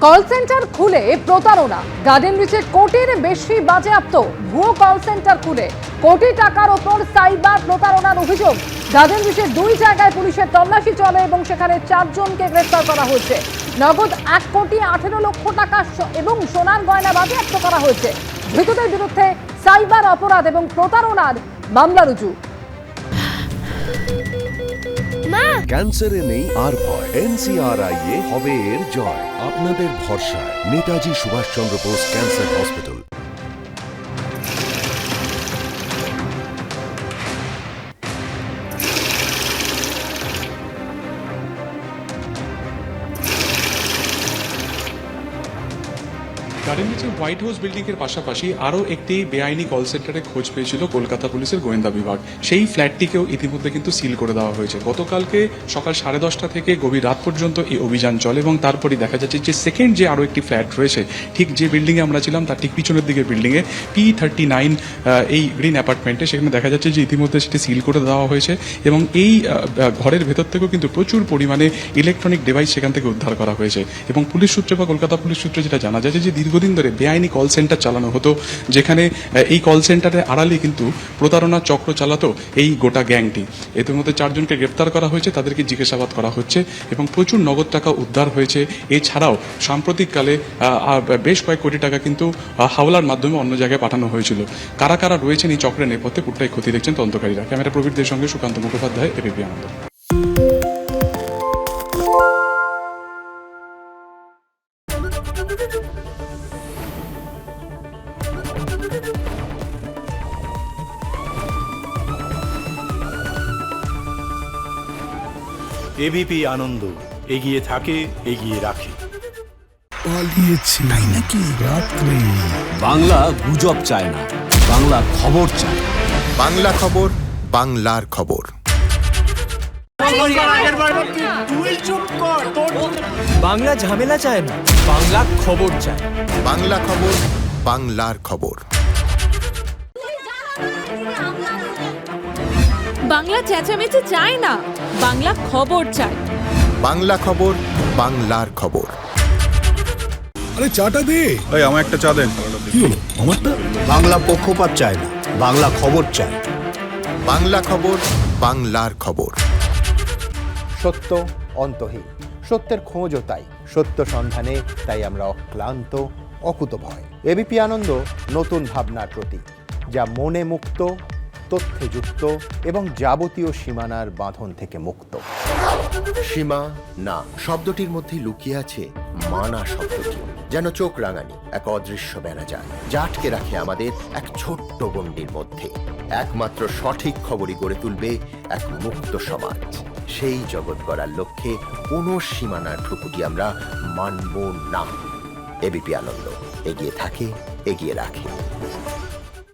Call centre খুলে প্রতারণা, garden রিচে কোটির বেশি বাজেয়াপ্ত। ভুয়ো কল সেন্টার খুলে কোটি টাকার ওপর সাইবার প্রতারণার অভিযোগ। গার্ডেন রিচের 2 জায়গায় পুলিশের তল্লাশি চলে এবং সেখানে 4 জনকে গ্রেফতার করা হয়েছে। নগদ 1,18,00,000 টাকা এবং সোনার গয়না বাজেয়াপ্ত করা হয়েছে। ধৃতদের বিরুদ্ধে সাইবার অপরাধ এবং প্রতারণার মামলা রুজু। ক্যান্সারে নেই আর ভয়, NCRI এ হবে এর জয়। আপনাদের ভরসায় Netaji Subhashchandra Bose cancer hospital. Garden রিচের হোয়াইট হাউস বিল্ডিং এর পাশাপাশি আরও একটি বেআইনি কল সেন্টারে খোঁজ পেয়েছিল কলকাতা পুলিশের গোয়েন্দা বিভাগ। সেই ফ্ল্যাটটিকেও ইতিমধ্যে কিন্তু সিল করে দেওয়া হয়েছে। গতকালকে সকাল 10:30 থেকে গভীর রাত পর্যন্ত এই অভিযান চলে এবং তারপরে দেখা যাচ্ছে যে সেকেন্ড যে আরও একটি ফ্ল্যাট রয়েছে, ঠিক যে বিল্ডিংয়ে আমরা ছিলাম তার ঠিক পিছনের দিকের বিল্ডিংয়ে P39 এই গ্রিন অ্যাপার্টমেন্টে, সেখানে দেখা যাচ্ছে যে ইতিমধ্যে সেটি সিল করে দেওয়া হয়েছে এবং এই ঘরের ভেতর থেকেও কিন্তু প্রচুর পরিমাণে ইলেকট্রনিক ডিভাইস সেখান থেকে উদ্ধার করা হয়েছে। এবং পুলিশ সূত্রে বা কলকাতা পুলিশ সূত্রে যেটা জানা যাচ্ছে যে দীর্ঘদিন ধরে বেআইনি কল সেন্টার চালানো হতো, যেখানে এই কল সেন্টারের আড়ালে কিন্তু প্রতারণা চক্র চালাতো এই গোটা গ্যাংটি। এদের মধ্যে 4 জনকে গ্রেপ্তার করা হয়েছে, তাদেরকে জিজ্ঞাসাবাদ করা হচ্ছে এবং প্রচুর নগদ টাকা উদ্ধার হয়েছে। এছাড়াও সাম্প্রতিককালে বেশ কয়েক কোটি টাকা কিন্তু হাওলার মাধ্যমে অন্য জায়গায় পাঠানো হয়েছিল। কারা কারা রয়েছেন এই চক্রের নেপথ্যে পুরোটাই ক্ষতি দেখছেন তদন্তকারীরা। ক্যামেরা প্রবীরদের সঙ্গে সুকান্ত মুখোপাধ্যায়, এবিপি আনন্দ। এবিপি আনন্দ, এগিয়ে থাকে, এগিয়ে রাখে। পালিয়েছি তাই নাকি? রাত্রে বাংলা গুজব চায় না, বাংলা খবর চায়। বাংলা খবর, বাংলার খবর। বাংলা ঝামেলা চায় না, বাংলা খবর চায়। বাংলা খবর, বাংলার খবর। বাংলা চেঁচামেচি চায় না, বাংলা খবর চায়। বাংলা খবর, বাংলার খবর। আরে চাটা দে। এই আমার একটা চা দেন। কি হলো আমারটা? বাংলা পক্ষপাত চায় না, বাংলা খবর চায়। বাংলা খবর, বাংলার খবর। সত্য অন্তহীন, সত্যের খোঁজও তাই, সত্য সন্ধানে তাই আমরা অক্লান্ত, অকুতভয়। এবিপি আনন্দ নতুন ভাবনার প্রতীক, যা মনে মুক্ত, তথ্যে যুক্ত এবং যাবতীয় সীমানার বাঁধন থেকে মুক্ত। সীমা না শব্দটির মধ্যে লুকিয়ে আছে মানা শব্দটি, যেন চোখ রাঙানি এক অদৃশ্য বেড়াজাল, যা আটকে রাখে আমাদের এক ছোট্ট গণ্ডির মধ্যে। একমাত্র সঠিক খবরই গড়ে তুলবে এক মুক্ত সমাজ। সেই জগৎ গড়ার লক্ষ্যে কোনো সীমানার ঠুকুটি আমরা মানব না। এবিপি আনন্দ, এগিয়ে থাকে, এগিয়ে রাখে।